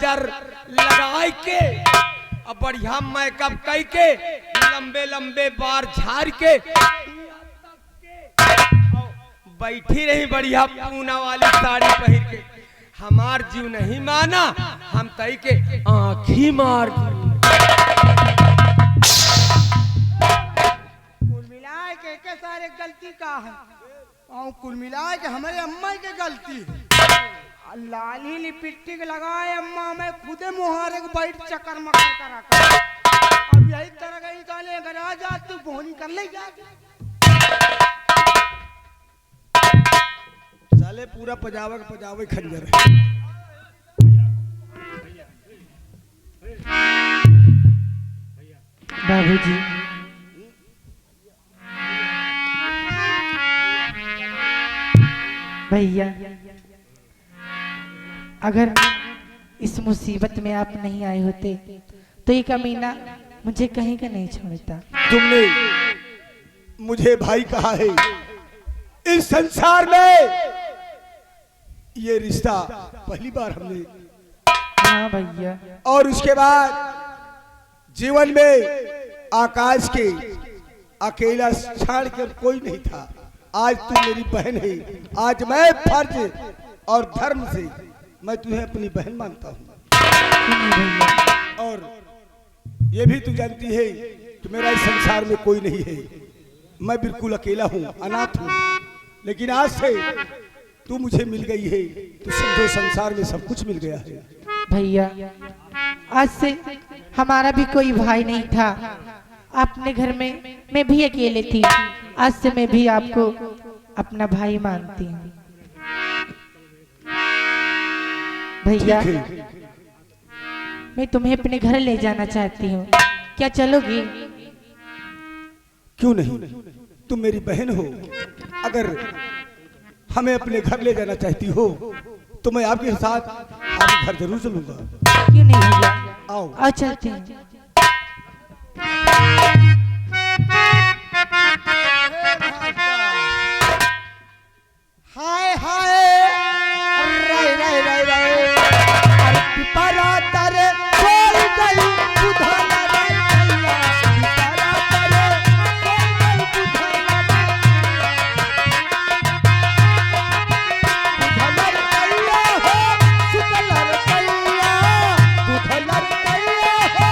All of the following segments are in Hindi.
काजर लगाए के और बढ़िया मेकअप कई के लंबे लंबे बार झाड़ के बैठी रही बढ़िया पूना वाली साड़ी पहन के। हमार जीव नहीं माना, हम तई के आँखी मार दी। कुल मिलाए के सारे गलती का है और कुल मिलाए के हमारे अम्मा की गलती है। लाली लिपस्टिक लगाए अम्मा, मैं खुदे मुहारे को बैठ चक्कर मकर करा कर। अब यही तरह गई काले अगर आ जाती बोनी कर ले जा साले पूरा पजावे खंजर है। बाबूजी भैया, अगर इस मुसीबत में आप नहीं आए होते तो ये कमीना मुझे कहीं का नहीं छोड़ता। तुमने मुझे भाई कहा है, इस संसार में ये रिश्ता पहली बार हमने। हाँ भैया। और उसके बाद जीवन में आकाश के अकेला छाड़ कर कोई नहीं था। आज तू मेरी बहन है, आज मैं फर्ज और धर्म से मैं तुम्हें अपनी बहन मानता हूँ। और ये भी तू जानती है कि मेरा इस संसार में कोई नहीं है, मैं बिल्कुल अकेला हूँ, अनाथ हूँ। लेकिन आज से तू मुझे मिल गई है तो समझो संसार में सब कुछ मिल गया है। भैया, आज से हमारा भी कोई भाई नहीं था। अपने घर में मैं भी अकेले थी, आज से मैं भी आपको अपना भाई मानती हूँ। भैया, मैं तुम्हें अपने घर ले जाना चाहती हूँ, क्या चलोगी? क्यों नहीं, तुम मेरी बहन हो। अगर हमें अपने घर ले जाना चाहती हो तो मैं आपके साथ आपके घर जरूर चलूंगा। क्यों नहीं भैया, आओ आओ चलते हैं। हाय हाय रे रे रे रे पिपरा तरे खोल गई बुधाना रे भैया, पिपरा तरे खोल गई बुधाना बुधलर कैया हो सुतलर कैया, बुधलर कैया हो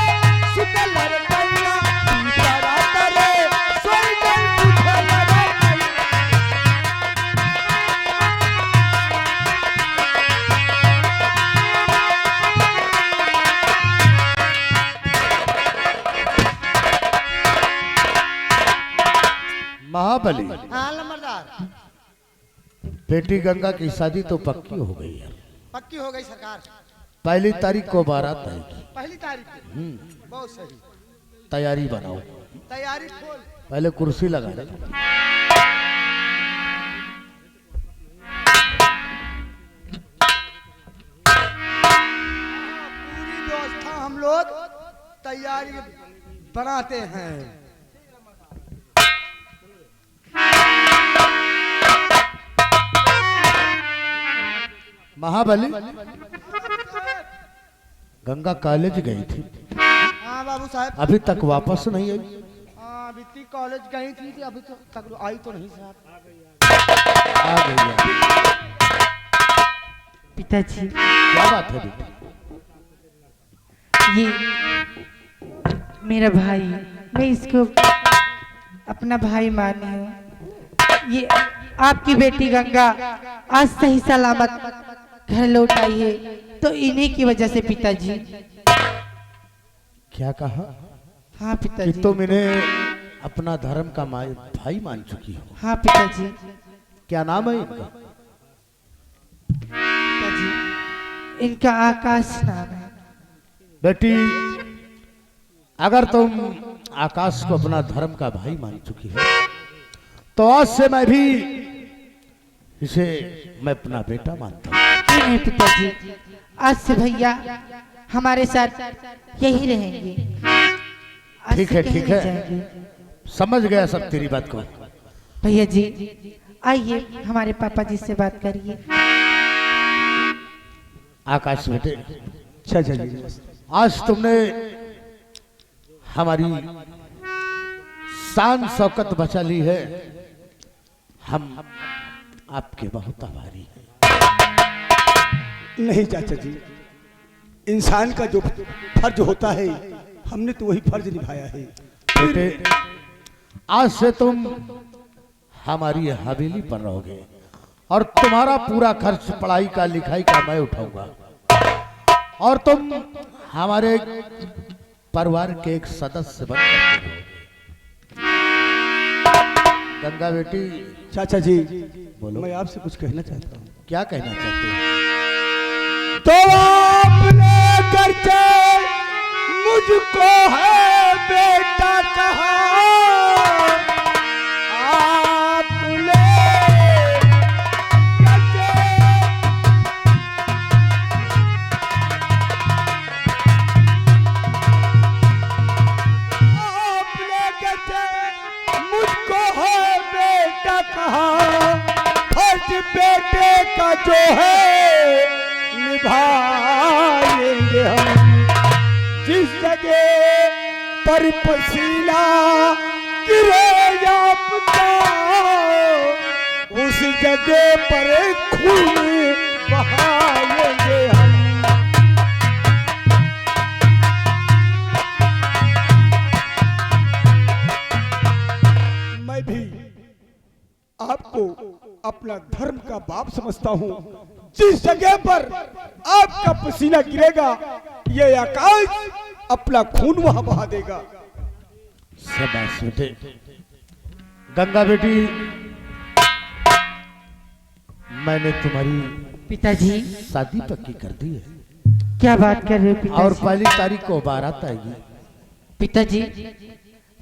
सुतलर कैया, पिपरा तरे खोल गई बुधाना रे भैया। महाबली, हाँ लंबरदार, बेटी गंगा की शादी तो पक्की हो गई है। पक्की हो गई सरकार। पहली तारीख को बारात आएगी। पहली तारीख को बहुत सही, तैयारी बनाओ, तैयारी खोल। पहले कुर्सी लगा ले। पूरी व्यवस्था हम लोग तैयारी बनाते हैं। महाबली, गंगा कॉलेज गई थी, हाँ बाबू साहब, अभी तक वापस नहीं आई। हाँ अभी तक कॉलेज गई थी, अभी तो तक आई तो नहीं साहब। आ गई है। पिताजी, क्या बात है बेटी? ये मेरा भाई, मैं इसको अपना भाई मानी हूँ। ये आपकी बेटी गंगा आज सही सलामत घर लौट आई है तो इन्हीं की वजह से पिताजी। क्या कहा? हाँ कि पिताजी। तुम इन्हें अपना धर्म का भाई मान चुकी हो। हाँ पिताजी। क्या नाम है इनका? पिताजी, इनका आकाश नाम है। बेटी, अगर तुम आकाश को अपना धर्म का भाई मान चुकी हो तो आज से मैं भी इसे मैं अपना बेटा मानता हूँ। क्यों नहीं पिताजी, आज से भैया हमारे साथ यही रहेंगे। आज ठीक से है, कहीं ठीक नहीं है, जाएंगे। समझ गया सब तेरी बात को। भैया जी आइए हमारे पापा जी से बात करिए। आकाश बेटे, चाचा जी आज तुमने हमारी शान शौकत बचा ली है। हम आपके बहुत आभारी हैं। नहीं चाचा जी, इंसान का जो फर्ज होता है हमने तो वही फर्ज निभाया है। बेटे, आज से तुम हमारी हवेली पर रहोगे और तुम्हारा पूरा खर्च पढ़ाई का लिखाई का मैं उठाऊंगा और तुम हमारे परिवार के एक सदस्य बनकर रहोगे। गंगा बेटी, चाचा जी बोलो। मैं आपसे कुछ कहना चाहता हूँ। क्या कहना चाहते हो? तो आपने करके मुझको है बेटा कहा, आपने करके मुझको है बेटा कहा, फर्ज बेटे का जो है निभाएंगे हम। जिस जगह पर पसीना गिरे आपका, उस जगह पर खून बहाएंगे हम। मैं भी आपको अपना धर्म का बाप समझता हूँ। जिस जगह पर आपका पसीना गिरेगा, ये आकाश अपना खून वहां बहा देगा। शाबाश बेटे। गंगा बेटी, मैंने तुम्हारी पिताजी शादी पक्की कर दी है क्या बात कर रहे हो और पिताजी? पहली तारीख को बारात आएगी। पिताजी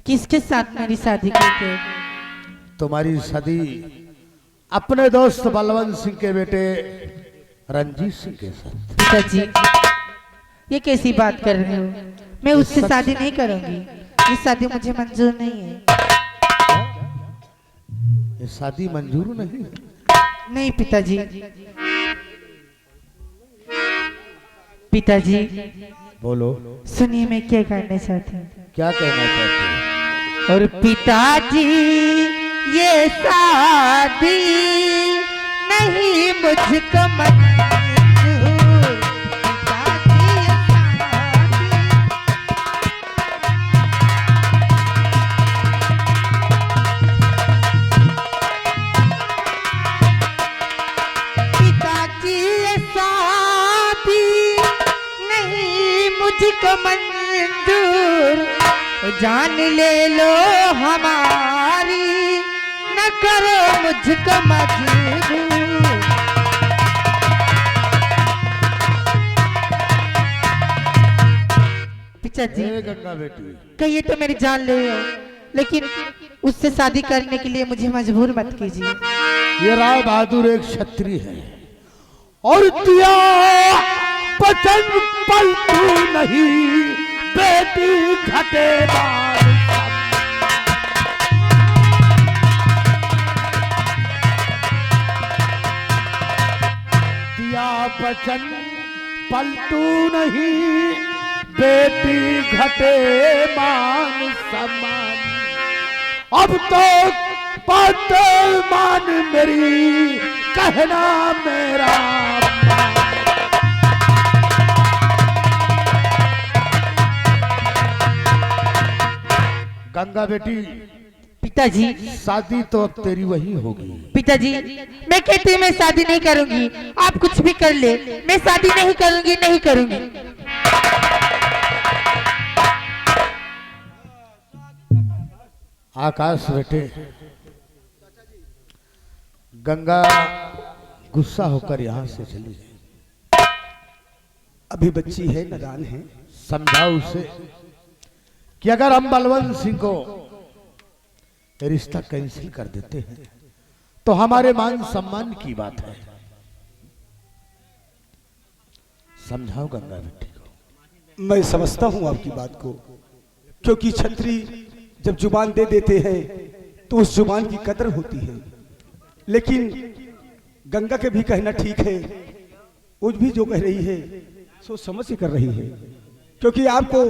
किसके साथ मेरी शादी करते? तुम्हारी शादी अपने दोस्त बलवंत सिंह के बेटे रंजीत सिंह के साथ। पिताजी ये कैसी बात कर रहे हो? मैं उससे शादी नहीं करूंगी। ये शादी मुझे मंजूर नहीं है। ये शादी मंजूर नहीं है? नहीं पिताजी। पिताजी बोलो, सुनिए, मैं क्या करना चाहती हूँ। क्या कहना चाहते हो? और पिताजी ये शादी नहीं मुझको मंजूर। पिताजी ये शादी पिताजी ये शादी नहीं मुझको मंजूर। जान ले लो हमारी, न करो मुझको मजबूर। पिताजी ए गंगा बेटी, कहिए तो मेरी जान ले लो, लेकिन उससे शादी करने के लिए मुझे मजबूर मत कीजिए। ये राय बहादुर एक क्षत्रिय है और दिया वचन पलटू नहीं, बेटी घटेदार दिया वचन पलटू नहीं, बेटी घटे मान सम्मान। अब तो बात मान मेरी, कहना मेरा मान। गंगा बेटी, पिताजी शादी तो अब तेरी वही होगी। पिताजी मैं कहती हूँ मैं शादी नहीं करूंगी। आप कुछ भी कर ले, मैं शादी नहीं करूंगी, नहीं करूंगी। आकाश बेटे, गंगा गुस्सा होकर यहाँ से चली गई। अभी बच्ची है, नादान है। समझाओ उसे कि अगर हम बलवंत सिंह को रिश्ता कैंसिल कर देते हैं तो हमारे मान सम्मान की बात है। समझाओ गंगा बेटी को। मैं समझता हूँ आपकी बात को, क्योंकि छत्री जब जुबान दे देते हैं तो उस जुबान की कदर होती है। लेकिन गंगा के भी कहना ठीक है, वो भी जो कह रही है सोच समझ के कर रही है, क्योंकि आपको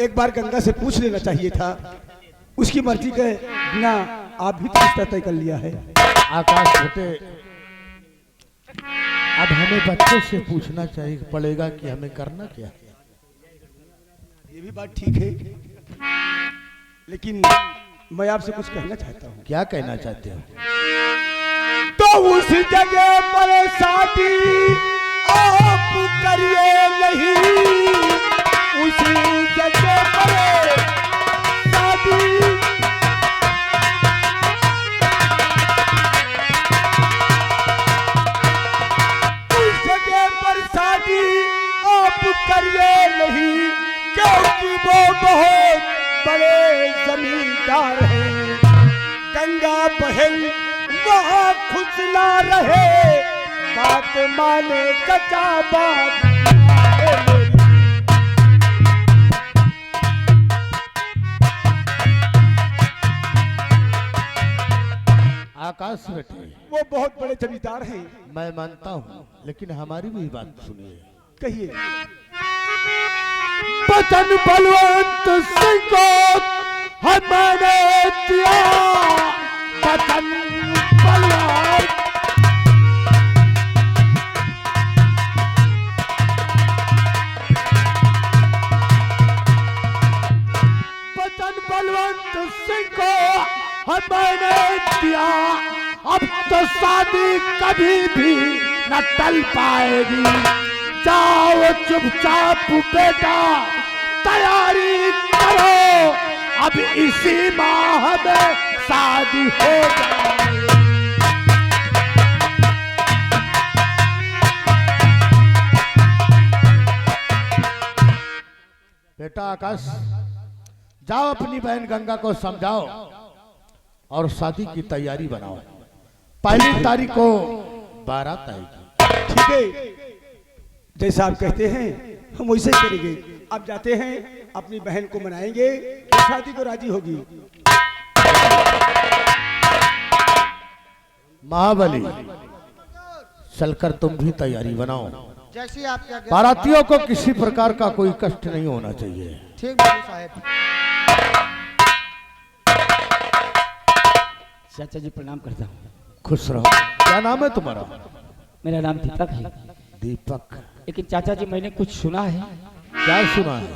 एक बार गंगा से पूछ लेना चाहिए था। उसकी मर्जी के बिना आप भी तो रिश्ता तय कर लिया है। आकाश बेटे, अब हमें बच्चों से पूछना चाहिए पड़ेगा कि हमें करना क्या है। ये भी बात ठीक है, लेकिन मैं आपसे कुछ कहना चाहता हूँ। क्या कहना चाहते हो? तो उस जगह पर शादी आप करिए नहीं, उसी जगह पर शादी। उस जगह पर शादी आप करिए नहीं, क्योंकि वो बहुत बड़े जमींदार हैं। गंगा बहन वहाँ खुश ना रहे, बात माने कचा बात माने मेरी। आकाश बेटे, वो बहुत बड़े जमींदार हैं। मैं मानता हूँ, लेकिन हमारी भी बात सुनिए। कहिए। बचन बलवंत सिंह को हमने दिया, बचन बलवंत। बचन बलवंत सिंह को हमने दिया, अब तो शादी कभी भी न टल पाएगी। जाओ चुपचाप बेटा, तैयारी करो, अब इसी माह में शादी हो जाए। बेटा आकाश, जाओ अपनी बहन गंगा को समझाओ और शादी की तैयारी बनाओ। पहली तारीख को बारात आएगी। ठीक है, जैसा आप कहते हैं हम वैसे ही करेंगे। अब जाते हैं, अपनी बहन को मनाएंगे, शादी को राजी होगी। महाबली, चलकर तुम भी तैयारी बनाओ। जैसी आपकी आज्ञा। बारातियों को किसी प्रकार का कोई कष्ट नहीं होना चाहिए। ठीक बाबू साहब। चाचा जी प्रणाम करता हूँ। खुश रहो। क्या नाम है तुम्हारा? मेरा नाम दीपक है। दीपक। लेकिन चाचा जी मैंने कुछ सुना है। क्या सुना है?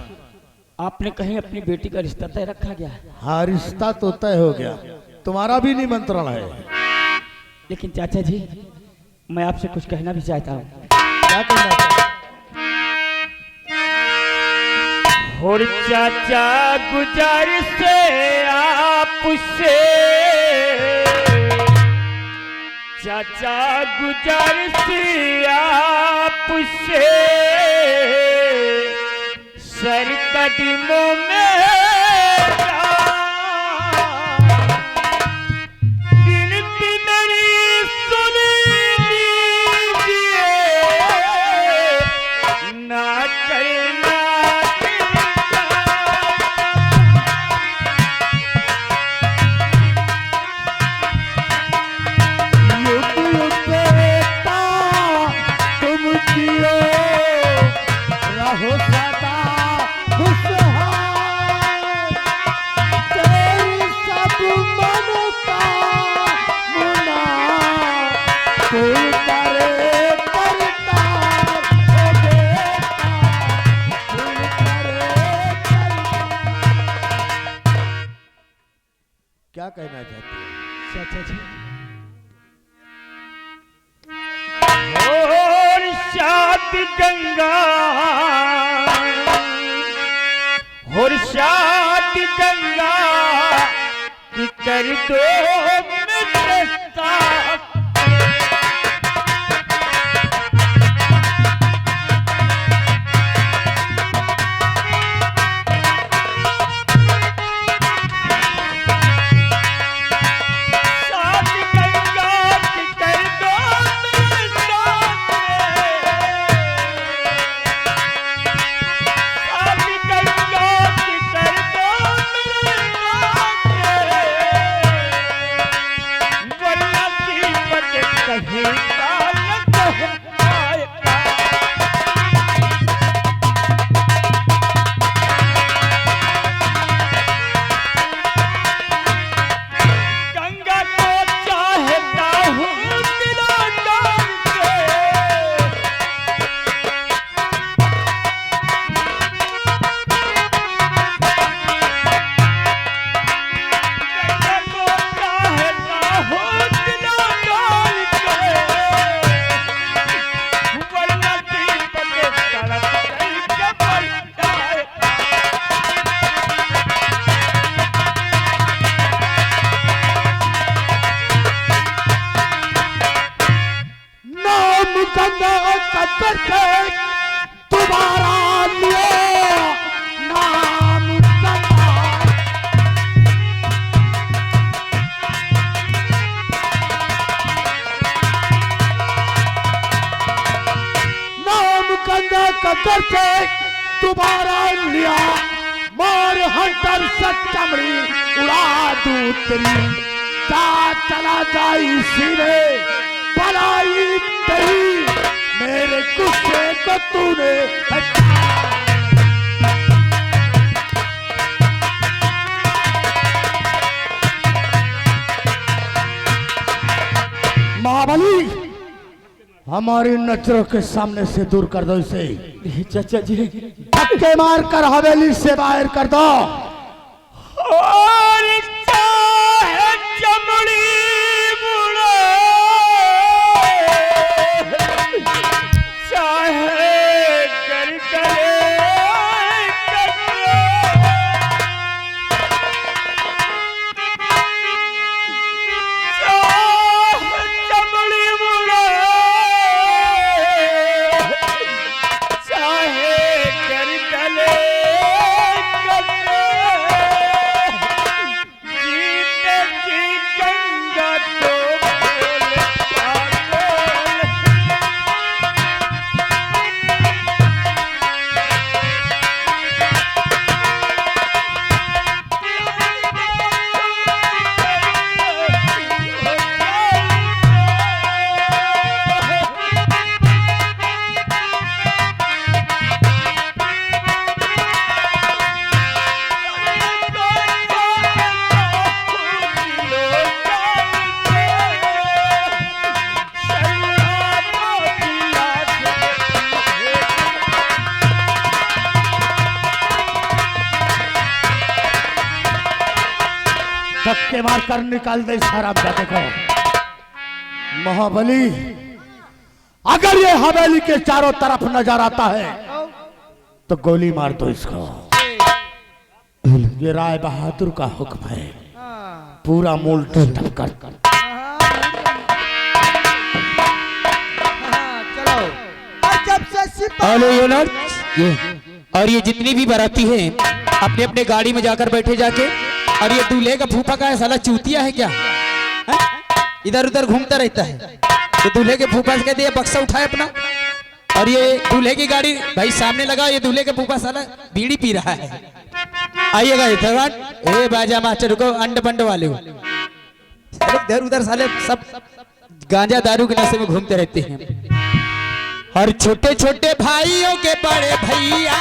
आपने कहीं अपनी बेटी का रिश्ता तय रखा गया है। हाँ, रिश्ता तो तय हो गया, तुम्हारा भी निमंत्रण है। लेकिन चाचा जी मैं आपसे कुछ कहना भी चाहता हूँ। क्या कहना चाहते? और चाचा गुजारिश आपसे, चाचा गुजारिश आपसे, सर कदमों में विनती मेरी सुन लीजिए, ना करना क्या कहना चाहते हैं? चाचा जी और शादी गंगा, और शादी गंगा की कर दो मित्रता। वरना अंदर से दोबारा लिया मोर हंटर से चमड़ी उड़ा दूं तेरी जा चला जाई सीने पलाई तेरी मेरे गुस्से को तूने महाबली हमारी नजरों के सामने से दूर कर दो इसे। चाचा जी धक्के मार कर हवेली से बाहर कर दो। और चाहे चमड़ी मुड़े चाहे गरगरे कटरे चाहे चमड़ी मुड़े चाहे गरगरे कटरे जीते जी गंगा तो बोले पागल धक्के मार कर निकाल दे सारा देखो महाबली अगर ये हवेली के चारों तरफ नजर आता है तो गोली मार दो इसको। ये राय बहादुर का हुक्म है पूरा मूल टप कर चलो और जब से सिपाही हेलो यूनर और ये जितनी भी बाराती हैं अपने अपने गाड़ी में जाकर बैठे जाके। और ये दूल्हे का फूफा का है साला चूतिया है क्या है? इधर उधर घूमता रहता है। तो दूल्हे के फूफा से कहते हैं बक्सा उठाए अपना। और ये दूल्हे की गाड़ी भाई सामने लगा। ये दूल्हे के फूफा साला बीड़ी पी रहा है। आइएगा इधर ए बाजा मास्टर को अंड बंड वाले हो साले इधर उधर साले सब गांजा दारू के नशे में घूमते रहते हैं। और छोटे छोटे भाइयों के बड़े भैया